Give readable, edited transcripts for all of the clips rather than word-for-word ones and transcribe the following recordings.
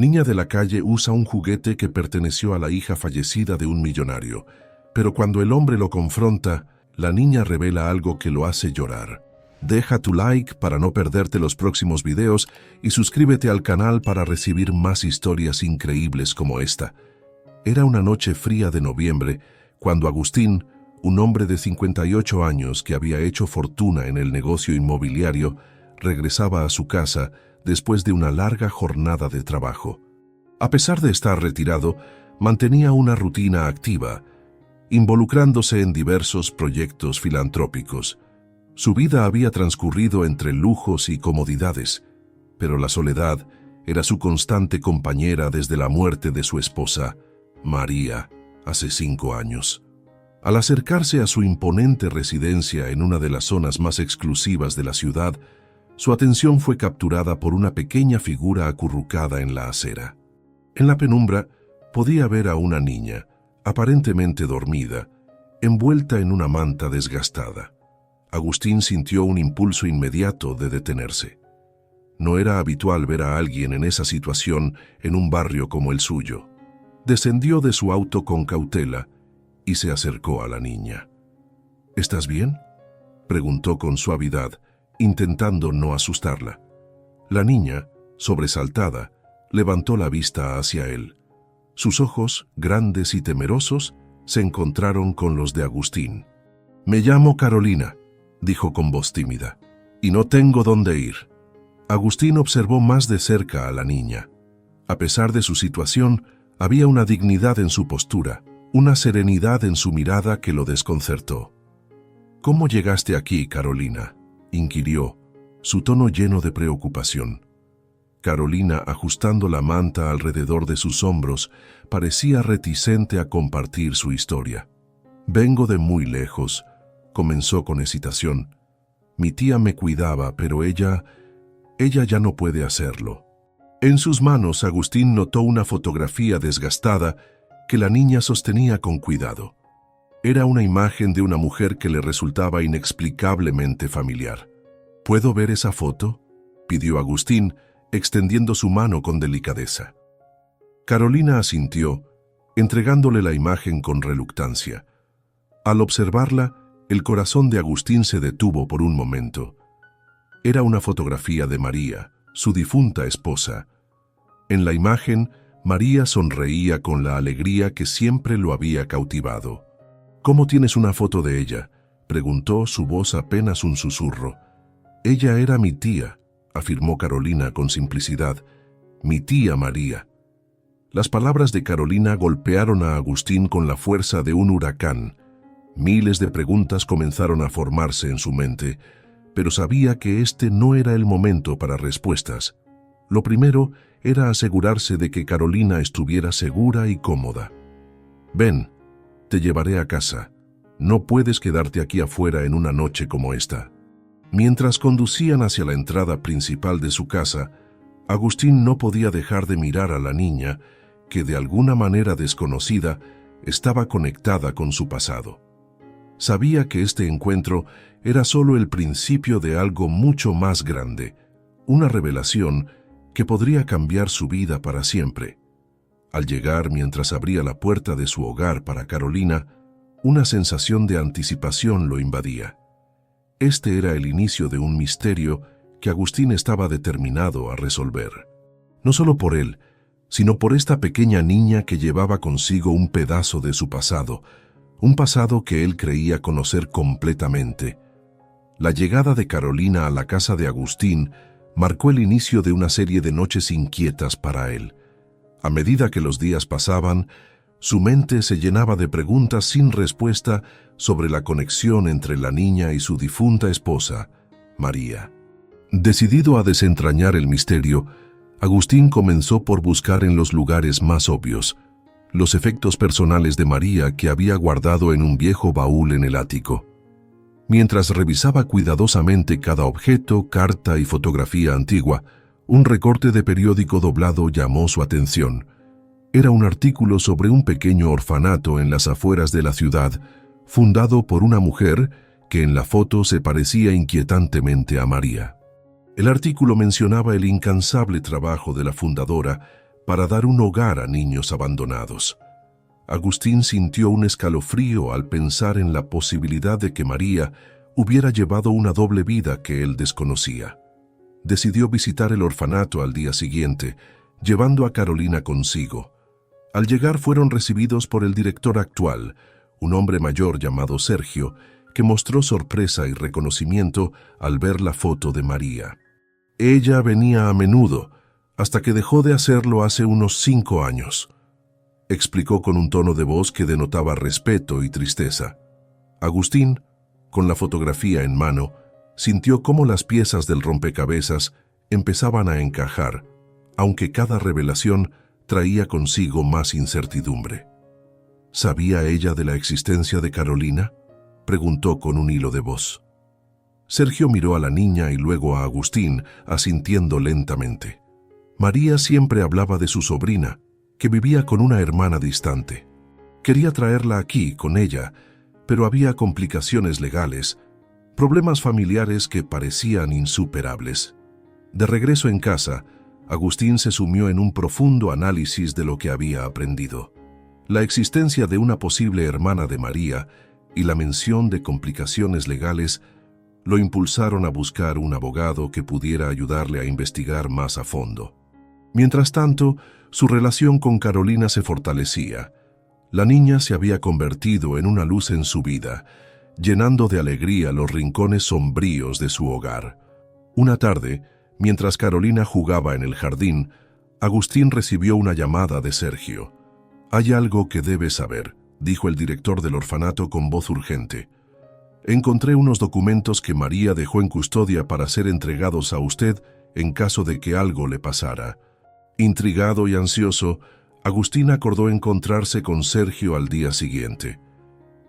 Niña de la calle usa un juguete que perteneció a la hija fallecida de un millonario, pero cuando el hombre lo confronta, la niña revela algo que lo hace llorar. Deja tu like para no perderte los próximos videos y suscríbete al canal para recibir más historias increíbles como esta. Era una noche fría de noviembre cuando Agustín, un hombre de 58 años que había hecho fortuna en el negocio inmobiliario, regresaba a su casa después de una larga jornada de trabajo. A pesar de estar retirado, mantenía una rutina activa, involucrándose en diversos proyectos filantrópicos. Su vida había transcurrido entre lujos y comodidades, pero la soledad era su constante compañera desde la muerte de su esposa, María, hace 5 años. Al acercarse a su imponente residencia en una de las zonas más exclusivas de la ciudad, su atención fue capturada por una pequeña figura acurrucada en la acera. En la penumbra podía ver a una niña, aparentemente dormida, envuelta en una manta desgastada. Agustín sintió un impulso inmediato de detenerse. No era habitual ver a alguien en esa situación en un barrio como el suyo. Descendió de su auto con cautela y se acercó a la niña. ¿Estás bien?, preguntó con suavidad, intentando no asustarla. La niña, sobresaltada, levantó la vista hacia él. Sus ojos, grandes y temerosos, se encontraron con los de Agustín. «Me llamo Carolina», dijo con voz tímida, «y no tengo dónde ir». Agustín observó más de cerca a la niña. A pesar de su situación, había una dignidad en su postura, una serenidad en su mirada que lo desconcertó. «¿Cómo llegaste aquí, Carolina?», inquirió, su tono lleno de preocupación. Carolina, ajustando la manta alrededor de sus hombros, parecía reticente a compartir su historia. «Vengo de muy lejos», comenzó con hesitación. «Mi tía me cuidaba, pero ella ya no puede hacerlo». En sus manos, Agustín notó una fotografía desgastada que la niña sostenía con cuidado. Era una imagen de una mujer que le resultaba inexplicablemente familiar. «¿Puedo ver esa foto?», pidió Agustín, extendiendo su mano con delicadeza. Carolina asintió, entregándole la imagen con reluctancia. Al observarla, el corazón de Agustín se detuvo por un momento. Era una fotografía de María, su difunta esposa. En la imagen, María sonreía con la alegría que siempre lo había cautivado. «¿Cómo tienes una foto de ella?», preguntó, su voz apenas un susurro. «Ella era mi tía», afirmó Carolina con simplicidad. «Mi tía María». Las palabras de Carolina golpearon a Agustín con la fuerza de un huracán. Miles de preguntas comenzaron a formarse en su mente, pero sabía que este no era el momento para respuestas. Lo primero era asegurarse de que Carolina estuviera segura y cómoda. «Ven, te llevaré a casa. No puedes quedarte aquí afuera en una noche como esta». Mientras conducían hacia la entrada principal de su casa, Agustín no podía dejar de mirar a la niña, que de alguna manera desconocida estaba conectada con su pasado. Sabía que este encuentro era solo el principio de algo mucho más grande, una revelación que podría cambiar su vida para siempre. Al llegar, mientras abría la puerta de su hogar para Carolina, una sensación de anticipación lo invadía. Este era el inicio de un misterio que Agustín estaba determinado a resolver. No solo por él, sino por esta pequeña niña que llevaba consigo un pedazo de su pasado, un pasado que él creía conocer completamente. La llegada de Carolina a la casa de Agustín marcó el inicio de una serie de noches inquietas para él. A medida que los días pasaban, su mente se llenaba de preguntas sin respuesta sobre la conexión entre la niña y su difunta esposa, María. Decidido a desentrañar el misterio, Agustín comenzó por buscar en los lugares más obvios los efectos personales de María que había guardado en un viejo baúl en el ático. Mientras revisaba cuidadosamente cada objeto, carta y fotografía antigua, un recorte de periódico doblado llamó su atención. Era un artículo sobre un pequeño orfanato en las afueras de la ciudad, fundado por una mujer que en la foto se parecía inquietantemente a María. El artículo mencionaba el incansable trabajo de la fundadora para dar un hogar a niños abandonados. Agustín sintió un escalofrío al pensar en la posibilidad de que María hubiera llevado una doble vida que él desconocía. Decidió visitar el orfanato al día siguiente, llevando a Carolina consigo. Al llegar fueron recibidos por el director actual, un hombre mayor llamado Sergio, que mostró sorpresa y reconocimiento al ver la foto de María. Ella venía a menudo, hasta que dejó de hacerlo hace unos 5 años, explicó con un tono de voz que denotaba respeto y tristeza. Agustín, con la fotografía en mano, sintió cómo las piezas del rompecabezas empezaban a encajar, aunque cada revelación traía consigo más incertidumbre. ¿Sabía ella de la existencia de Carolina?, preguntó con un hilo de voz. Sergio miró a la niña y luego a Agustín, asintiendo lentamente. María siempre hablaba de su sobrina, que vivía con una hermana distante. Quería traerla aquí, con ella, pero había complicaciones legales, problemas familiares que parecían insuperables. De regreso en casa, Agustín se sumió en un profundo análisis de lo que había aprendido. La existencia de una posible hermana de María y la mención de complicaciones legales lo impulsaron a buscar un abogado que pudiera ayudarle a investigar más a fondo. Mientras tanto, su relación con Carolina se fortalecía. La niña se había convertido en una luz en su vida, llenando de alegría los rincones sombríos de su hogar. Una tarde, mientras Carolina jugaba en el jardín, Agustín recibió una llamada de Sergio. «Hay algo que debes saber», dijo el director del orfanato con voz urgente. «Encontré unos documentos que María dejó en custodia para ser entregados a usted en caso de que algo le pasara». Intrigado y ansioso, Agustín acordó encontrarse con Sergio al día siguiente.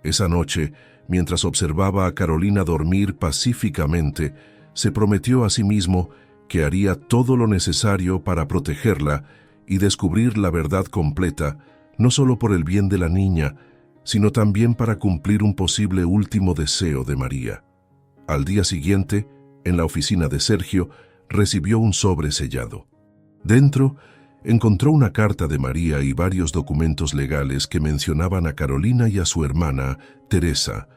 Esa noche, mientras observaba a Carolina dormir pacíficamente, se prometió a sí mismo que haría todo lo necesario para protegerla y descubrir la verdad completa, no solo por el bien de la niña, sino también para cumplir un posible último deseo de María. Al día siguiente, en la oficina de Sergio, recibió un sobre sellado. Dentro, encontró una carta de María y varios documentos legales que mencionaban a Carolina y a su hermana, Teresa.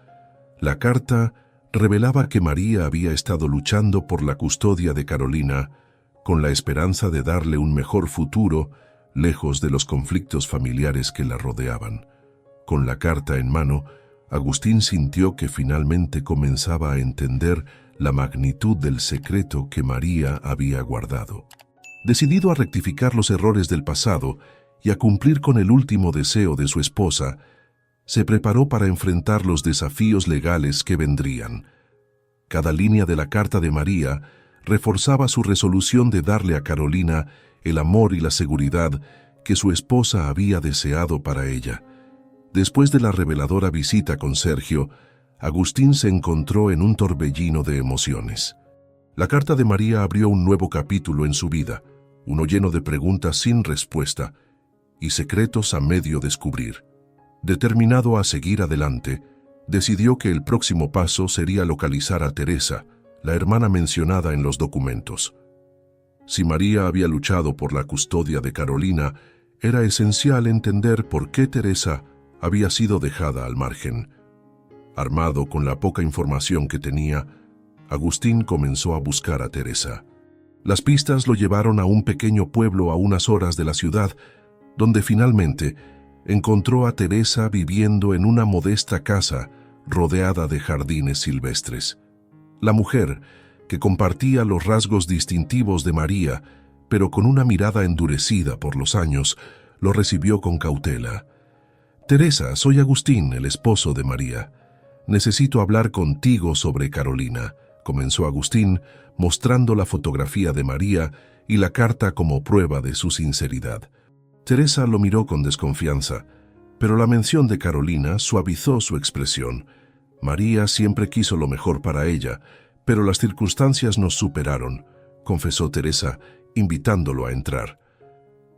La carta revelaba que María había estado luchando por la custodia de Carolina, con la esperanza de darle un mejor futuro, lejos de los conflictos familiares que la rodeaban. Con la carta en mano, Agustín sintió que finalmente comenzaba a entender la magnitud del secreto que María había guardado. Decidido a rectificar los errores del pasado y a cumplir con el último deseo de su esposa, se preparó para enfrentar los desafíos legales que vendrían. Cada línea de la carta de María reforzaba su resolución de darle a Carolina el amor y la seguridad que su esposa había deseado para ella. Después de la reveladora visita con Sergio, Agustín se encontró en un torbellino de emociones. La carta de María abrió un nuevo capítulo en su vida, uno lleno de preguntas sin respuesta y secretos a medio descubrir. Determinado a seguir adelante, decidió que el próximo paso sería localizar a Teresa, la hermana mencionada en los documentos. Si María había luchado por la custodia de Carolina, era esencial entender por qué Teresa había sido dejada al margen. Armado con la poca información que tenía, Agustín comenzó a buscar a Teresa. Las pistas lo llevaron a un pequeño pueblo a unas horas de la ciudad, donde finalmente encontró a Teresa viviendo en una modesta casa rodeada de jardines silvestres. La mujer, que compartía los rasgos distintivos de María, pero con una mirada endurecida por los años, lo recibió con cautela. «Teresa, soy Agustín, el esposo de María. Necesito hablar contigo sobre Carolina», comenzó Agustín, mostrando la fotografía de María y la carta como prueba de su sinceridad. Teresa lo miró con desconfianza, pero la mención de Carolina suavizó su expresión. María siempre quiso lo mejor para ella, pero las circunstancias nos superaron, confesó Teresa, invitándolo a entrar.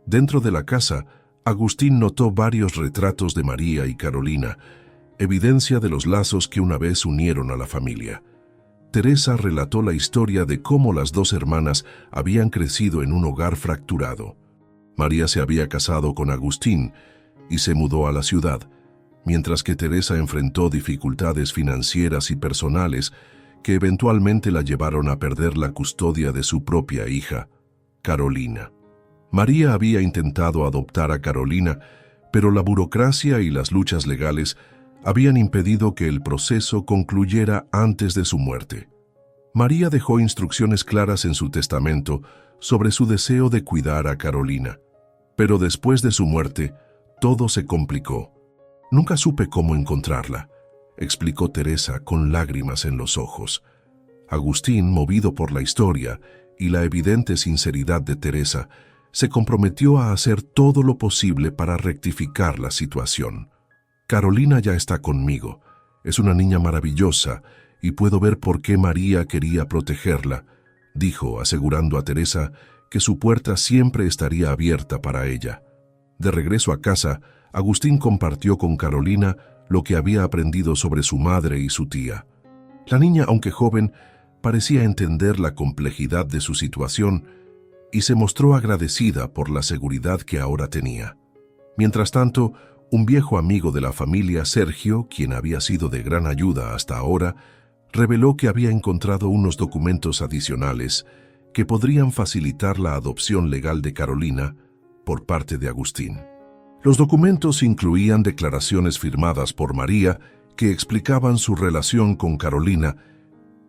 Dentro de la casa, Agustín notó varios retratos de María y Carolina, evidencia de los lazos que una vez unieron a la familia. Teresa relató la historia de cómo las dos hermanas habían crecido en un hogar fracturado. María se había casado con Agustín y se mudó a la ciudad, mientras que Teresa enfrentó dificultades financieras y personales que eventualmente la llevaron a perder la custodia de su propia hija, Carolina. María había intentado adoptar a Carolina, pero la burocracia y las luchas legales habían impedido que el proceso concluyera antes de su muerte. María dejó instrucciones claras en su testamento sobre su deseo de cuidar a Carolina, pero después de su muerte, todo se complicó. «Nunca supe cómo encontrarla», explicó Teresa con lágrimas en los ojos. Agustín, movido por la historia y la evidente sinceridad de Teresa, se comprometió a hacer todo lo posible para rectificar la situación. «Carolina ya está conmigo. Es una niña maravillosa y puedo ver por qué María quería protegerla», dijo, asegurando a Teresa que su puerta siempre estaría abierta para ella. De regreso a casa, Agustín compartió con Carolina lo que había aprendido sobre su madre y su tía. La niña, aunque joven, parecía entender la complejidad de su situación y se mostró agradecida por la seguridad que ahora tenía. Mientras tanto, un viejo amigo de la familia, Sergio, quien había sido de gran ayuda hasta ahora, reveló que había encontrado unos documentos adicionales que podrían facilitar la adopción legal de Carolina por parte de Agustín. Los documentos incluían declaraciones firmadas por María que explicaban su relación con Carolina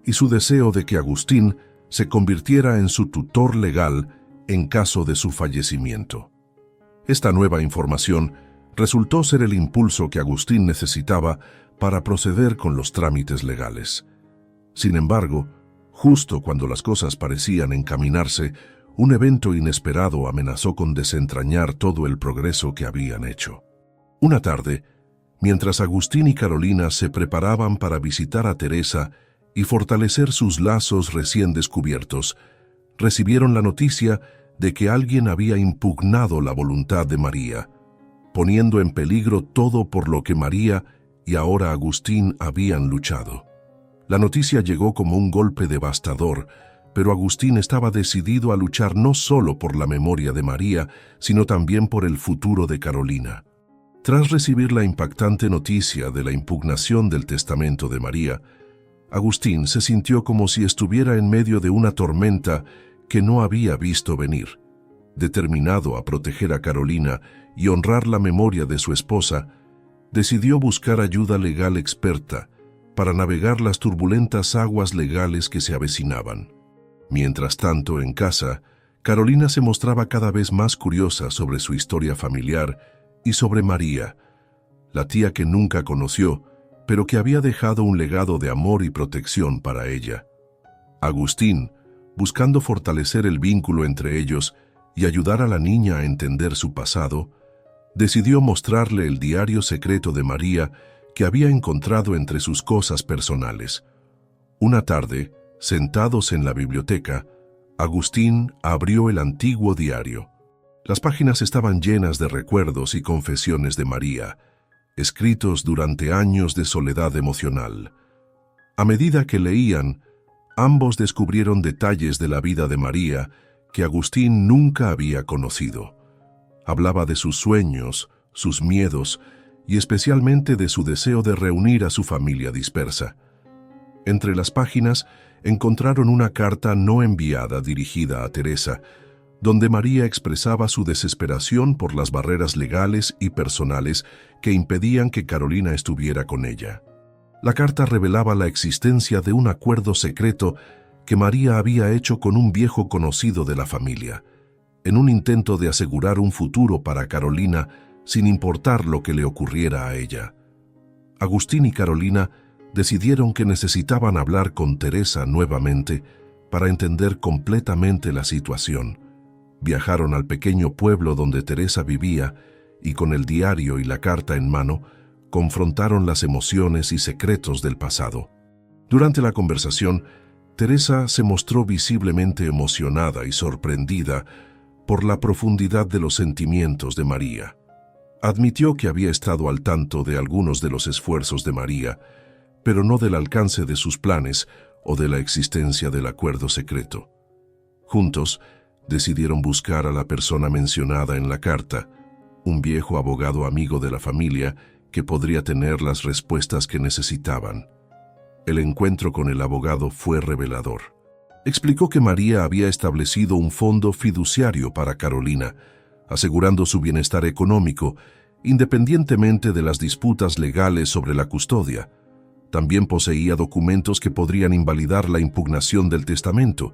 y su deseo de que Agustín se convirtiera en su tutor legal en caso de su fallecimiento. Esta nueva información resultó ser el impulso que Agustín necesitaba para proceder con los trámites legales. Sin embargo, justo cuando las cosas parecían encaminarse, un evento inesperado amenazó con desentrañar todo el progreso que habían hecho. Una tarde, mientras Agustín y Carolina se preparaban para visitar a Teresa y fortalecer sus lazos recién descubiertos, recibieron la noticia de que alguien había impugnado la voluntad de María, poniendo en peligro todo por lo que María y ahora Agustín habían luchado. La noticia llegó como un golpe devastador, pero Agustín estaba decidido a luchar no solo por la memoria de María, sino también por el futuro de Carolina. Tras recibir la impactante noticia de la impugnación del testamento de María, Agustín se sintió como si estuviera en medio de una tormenta que no había visto venir. Determinado a proteger a Carolina y honrar la memoria de su esposa, decidió buscar ayuda legal experta para navegar las turbulentas aguas legales que se avecinaban. Mientras tanto, en casa, Carolina se mostraba cada vez más curiosa sobre su historia familiar y sobre María, la tía que nunca conoció, pero que había dejado un legado de amor y protección para ella. Agustín, buscando fortalecer el vínculo entre ellos y ayudar a la niña a entender su pasado, decidió mostrarle el diario secreto de María que había encontrado entre sus cosas personales. Una tarde, sentados en la biblioteca, Agustín abrió el antiguo diario. Las páginas estaban llenas de recuerdos y confesiones de María, escritos durante años de soledad emocional. A medida que leían, ambos descubrieron detalles de la vida de María que Agustín nunca había conocido. Hablaba de sus sueños, sus miedos y especialmente de su deseo de reunir a su familia dispersa. Entre las páginas encontraron una carta no enviada dirigida a Teresa, donde María expresaba su desesperación por las barreras legales y personales que impedían que Carolina estuviera con ella. La carta revelaba la existencia de un acuerdo secreto que María había hecho con un viejo conocido de la familia, en un intento de asegurar un futuro para Carolina sin importar lo que le ocurriera a ella. Agustín y Carolina decidieron que necesitaban hablar con Teresa nuevamente para entender completamente la situación. Viajaron al pequeño pueblo donde Teresa vivía y con el diario y la carta en mano, confrontaron las emociones y secretos del pasado. Durante la conversación, Teresa se mostró visiblemente emocionada y sorprendida por la profundidad de los sentimientos de María. Admitió que había estado al tanto de algunos de los esfuerzos de María, pero no del alcance de sus planes o de la existencia del acuerdo secreto. Juntos, Decidieron buscar a la persona mencionada en la carta, un viejo abogado amigo de la familia que podría tener las respuestas que necesitaban. El encuentro con el abogado fue revelador. Explicó que María había establecido un fondo fiduciario para Carolina, asegurando su bienestar económico, independientemente de las disputas legales sobre la custodia. También poseía documentos que podrían invalidar la impugnación del testamento,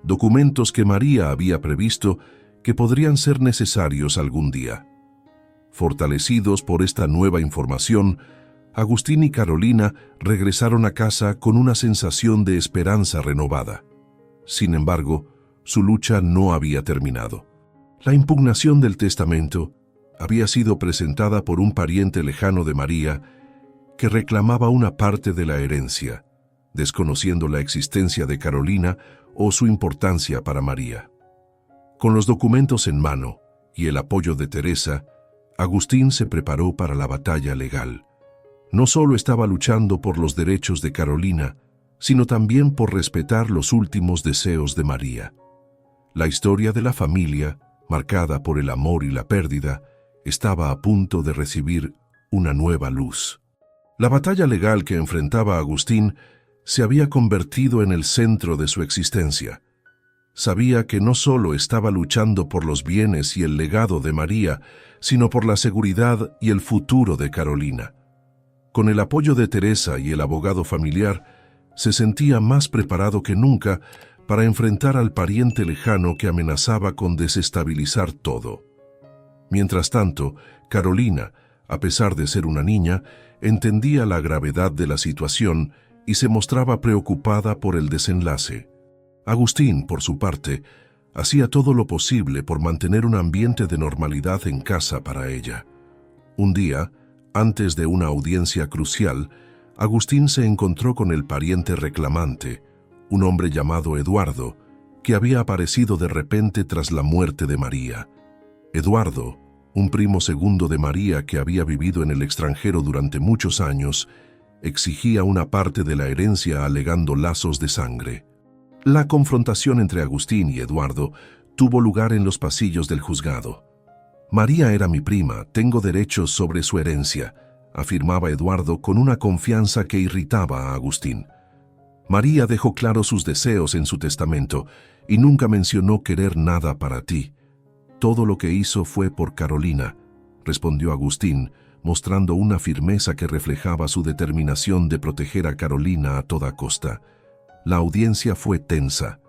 documentos que María había previsto que podrían ser necesarios algún día. Fortalecidos por esta nueva información, Agustín y Carolina regresaron a casa con una sensación de esperanza renovada. Sin embargo, su lucha no había terminado. La impugnación del testamento había sido presentada por un pariente lejano de María que reclamaba una parte de la herencia, desconociendo la existencia de Carolina o su importancia para María. Con los documentos en mano y el apoyo de Teresa, Agustín se preparó para la batalla legal. No solo estaba luchando por los derechos de Carolina, sino también por respetar los últimos deseos de María. La historia de la familia, marcada por el amor y la pérdida, estaba a punto de recibir una nueva luz. La batalla legal que enfrentaba Agustín se había convertido en el centro de su existencia. Sabía que no solo estaba luchando por los bienes y el legado de María, sino por la seguridad y el futuro de Carolina. Con el apoyo de Teresa y el abogado familiar, se sentía más preparado que nunca para enfrentar al pariente lejano que amenazaba con desestabilizar todo. Mientras tanto, Carolina, a pesar de ser una niña, entendía la gravedad de la situación y se mostraba preocupada por el desenlace. Agustín, por su parte, hacía todo lo posible por mantener un ambiente de normalidad en casa para ella. Un día, antes de una audiencia crucial, Agustín se encontró con el pariente reclamante, un hombre llamado Eduardo, que había aparecido de repente tras la muerte de María. Eduardo, un primo segundo de María que había vivido en el extranjero durante muchos años, exigía una parte de la herencia alegando lazos de sangre. La confrontación entre Agustín y Eduardo tuvo lugar en los pasillos del juzgado. «María era mi prima, tengo derechos sobre su herencia», afirmaba Eduardo con una confianza que irritaba a Agustín. «María dejó claro sus deseos en su testamento y nunca mencionó querer nada para ti. Todo lo que hizo fue por Carolina», respondió Agustín, mostrando una firmeza que reflejaba su determinación de proteger a Carolina a toda costa. La audiencia fue tensa.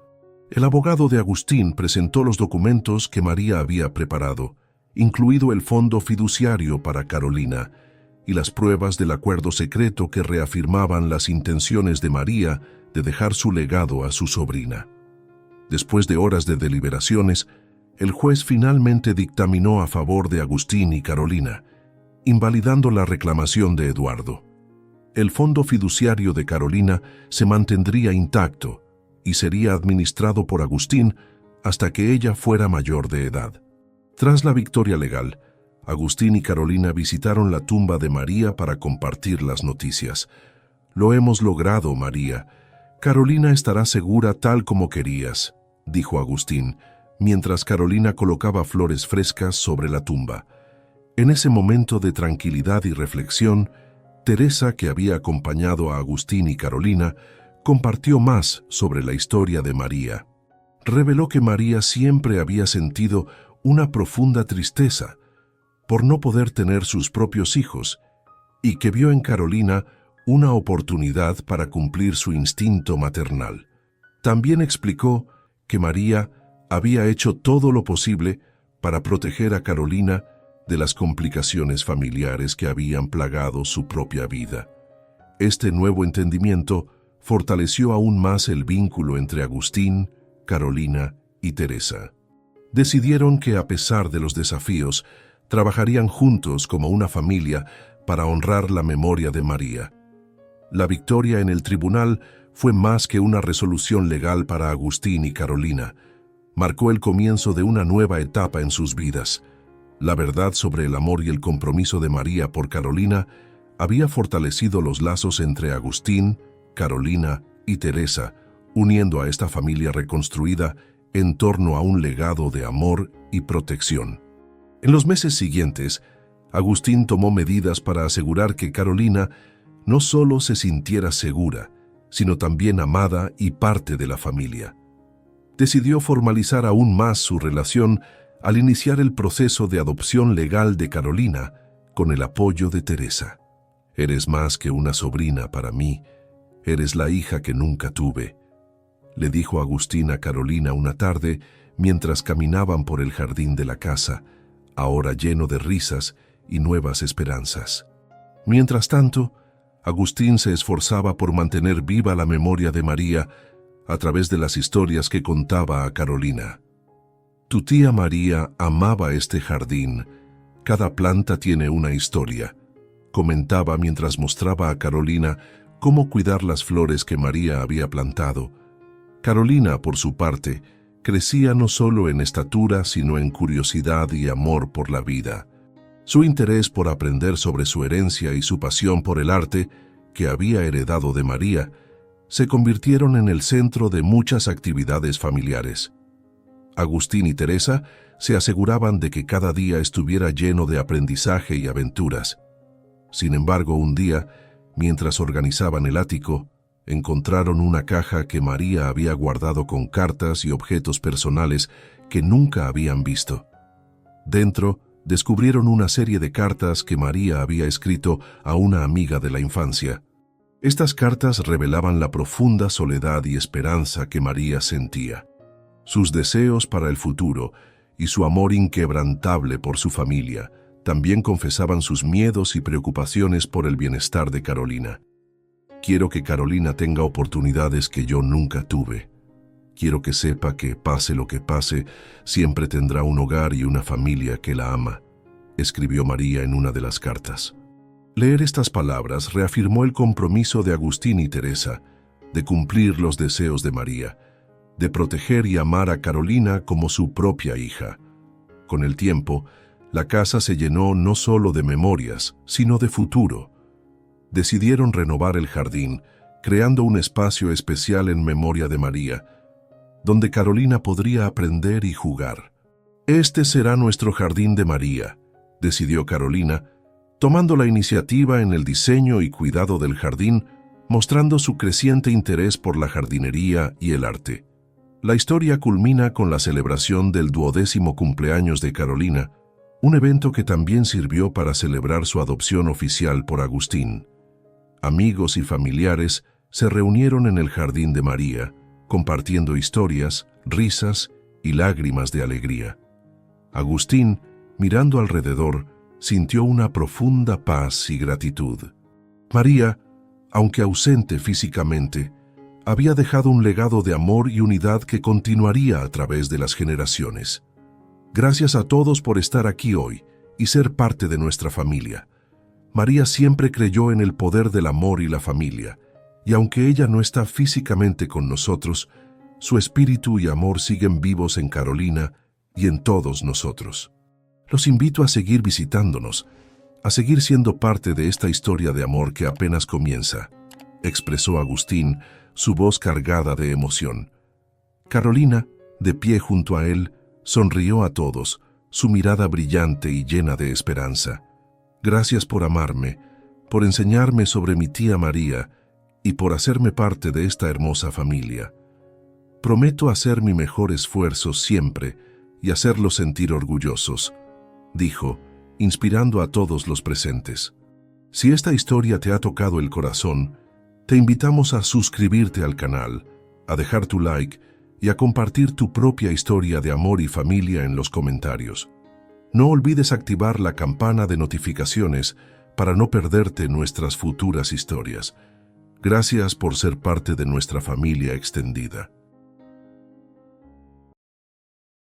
El abogado de Agustín presentó los documentos que María había preparado, incluido el fondo fiduciario para Carolina, y las pruebas del acuerdo secreto que reafirmaban las intenciones de María de dejar su legado a su sobrina. Después de horas de deliberaciones, el juez finalmente dictaminó a favor de Agustín y Carolina, invalidando la reclamación de Eduardo. El fondo fiduciario de Carolina se mantendría intacto y sería administrado por Agustín hasta que ella fuera mayor de edad. Tras la victoria legal, Agustín y Carolina visitaron la tumba de María para compartir las noticias. «Lo hemos logrado, María. Carolina estará segura tal como querías», dijo Agustín, mientras Carolina colocaba flores frescas sobre la tumba. En ese momento de tranquilidad y reflexión, Teresa, que había acompañado a Agustín y Carolina, compartió más sobre la historia de María. Reveló que María siempre había sentido una profunda tristeza por no poder tener sus propios hijos y que vio en Carolina una oportunidad para cumplir su instinto maternal. También explicó que María había hecho todo lo posible para proteger a Carolina de las complicaciones familiares que habían plagado su propia vida. Este nuevo entendimiento fortaleció aún más el vínculo entre Agustín, Carolina y Teresa. Decidieron que, a pesar de los desafíos, trabajarían juntos como una familia para honrar la memoria de María. La victoria en el tribunal fue más que una resolución legal para Agustín y Carolina. Marcó el comienzo de una nueva etapa en sus vidas. La verdad sobre el amor y el compromiso de María por Carolina había fortalecido los lazos entre Agustín, Carolina y Teresa, uniendo a esta familia reconstruida en torno a un legado de amor y protección. En los meses siguientes, Agustín tomó medidas para asegurar que Carolina no solo se sintiera segura, sino también amada y parte de la familia. Decidió formalizar aún más su relación al iniciar el proceso de adopción legal de Carolina con el apoyo de Teresa. «Eres más que una sobrina para mí, eres la hija que nunca tuve», le dijo Agustín a Carolina una tarde mientras caminaban por el jardín de la casa, ahora lleno de risas y nuevas esperanzas. Mientras tanto, Agustín se esforzaba por mantener viva la memoria de María a través de las historias que contaba a Carolina. «Tu tía María amaba este jardín. Cada planta tiene una historia», comentaba mientras mostraba a Carolina cómo cuidar las flores que María había plantado. Carolina, por su parte, crecía no solo en estatura, sino en curiosidad y amor por la vida. Su interés por aprender sobre su herencia y su pasión por el arte, que había heredado de María, se convirtieron en el centro de muchas actividades familiares. Agustín y Teresa se aseguraban de que cada día estuviera lleno de aprendizaje y aventuras. Sin embargo, un día, mientras organizaban el ático, encontraron una caja que María había guardado con cartas y objetos personales que nunca habían visto. Dentro, descubrieron una serie de cartas que María había escrito a una amiga de la infancia. Estas cartas revelaban la profunda soledad y esperanza que María sentía, sus deseos para el futuro y su amor inquebrantable por su familia. También confesaban sus miedos y preocupaciones por el bienestar de Carolina. «Quiero que Carolina tenga oportunidades que yo nunca tuve. Quiero que sepa que, pase lo que pase, siempre tendrá un hogar y una familia que la ama», escribió María en una de las cartas. Leer estas palabras reafirmó el compromiso de Agustín y Teresa de cumplir los deseos de María, de proteger y amar a Carolina como su propia hija. Con el tiempo, la casa se llenó no solo de memorias, sino de futuro. Decidieron renovar el jardín, creando un espacio especial en memoria de María, donde Carolina podría aprender y jugar. «Este será nuestro jardín de María», decidió Carolina, tomando la iniciativa en el diseño y cuidado del jardín, mostrando su creciente interés por la jardinería y el arte. La historia culmina con la celebración del 12º cumpleaños de Carolina, un evento que también sirvió para celebrar su adopción oficial por Agustín. Amigos y familiares se reunieron en el jardín de María, compartiendo historias, risas y lágrimas de alegría. Agustín, mirando alrededor, sintió una profunda paz y gratitud. María, aunque ausente físicamente, había dejado un legado de amor y unidad que continuaría a través de las generaciones. «Gracias a todos por estar aquí hoy y ser parte de nuestra familia». María siempre creyó en el poder del amor y la familia, y aunque ella no está físicamente con nosotros, su espíritu y amor siguen vivos en Carolina y en todos nosotros. Los invito a seguir visitándonos, a seguir siendo parte de esta historia de amor que apenas comienza, expresó Agustín, su voz cargada de emoción. Carolina, de pie junto a él, sonrió a todos, su mirada brillante y llena de esperanza. «Gracias por amarme, por enseñarme sobre mi tía María y por hacerme parte de esta hermosa familia. Prometo hacer mi mejor esfuerzo siempre y hacerlos sentir orgullosos», dijo, inspirando a todos los presentes. Si esta historia te ha tocado el corazón, te invitamos a suscribirte al canal, a dejar tu like y a compartir tu propia historia de amor y familia en los comentarios. No olvides activar la campana de notificaciones para no perderte nuestras futuras historias. Gracias por ser parte de nuestra familia extendida.